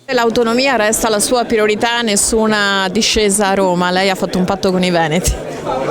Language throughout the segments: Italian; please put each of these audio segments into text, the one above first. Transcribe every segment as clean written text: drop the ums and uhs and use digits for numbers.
L'autonomia resta la sua priorità, nessuna discesa a Roma, lei ha fatto un patto con i veneti.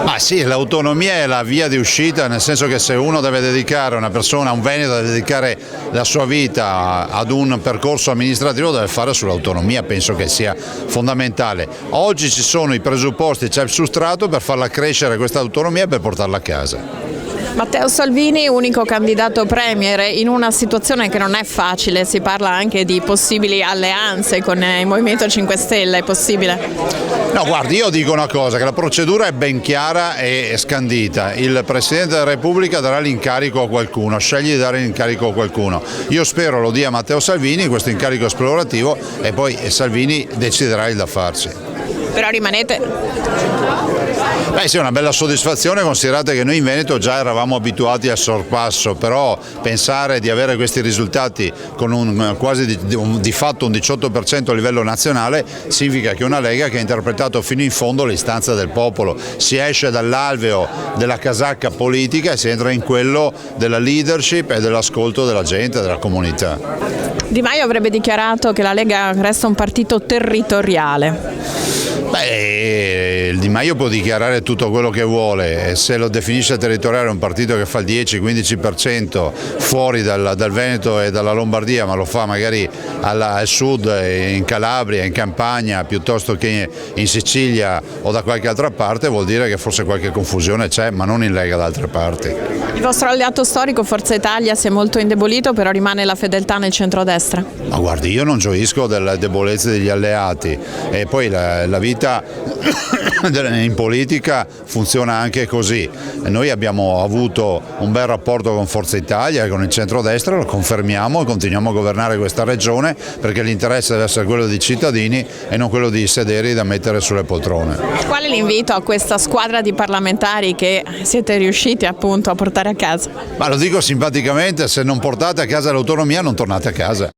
Ma sì, l'autonomia è la via di uscita, nel senso che se uno deve dedicare, una persona, un veneto deve dedicare la sua vita ad un percorso amministrativo, deve fare sull'autonomia, penso che sia fondamentale. Oggi ci sono i presupposti, c'è il substrato per farla crescere questa autonomia e per portarla a casa. Matteo Salvini, unico candidato premier, in una situazione che non è facile, si parla anche di possibili alleanze con il Movimento 5 Stelle, è possibile? No, guardi, io dico una cosa, che la procedura è ben chiara e scandita. Il Presidente della Repubblica darà l'incarico a qualcuno, sceglie di dare l'incarico a qualcuno. Io spero lo dia a Matteo Salvini, questo incarico esplorativo, e poi Salvini deciderà il da farsi. Però rimanete... Beh sì, è una bella soddisfazione, considerate che noi in Veneto già eravamo abituati al sorpasso, però pensare di avere questi risultati con quasi di fatto un 18% a livello nazionale significa che una Lega che ha interpretato fino in fondo l'istanza del popolo, si esce dall'alveo della casacca politica e si entra in quello della leadership e dell'ascolto della gente, della comunità. Di Maio avrebbe dichiarato che la Lega resta un partito territoriale. Beh, Di Maio può dichiarare tutto quello che vuole, e se lo definisce territoriale un partito che fa il 10-15% fuori dal Veneto e dalla Lombardia, ma lo fa magari al sud, in Calabria, in Campania, piuttosto che in Sicilia o da qualche altra parte, vuol dire che forse qualche confusione c'è, ma non in Lega da altre parti. Il vostro alleato storico, Forza Italia, si è molto indebolito, però rimane la fedeltà nel centrodestra? Ma guardi, io non gioisco delle debolezze degli alleati, e poi la vita in politica funziona anche così. Noi abbiamo avuto un bel rapporto con Forza Italia e con il centrodestra, lo confermiamo e continuiamo a governare questa regione, perché l'interesse deve essere quello dei cittadini e non quello di sederi da mettere sulle poltrone. Qual è l'invito a questa squadra di parlamentari che siete riusciti appunto a portare a casa? Ma lo dico simpaticamente, se non portate a casa l'autonomia non tornate a casa.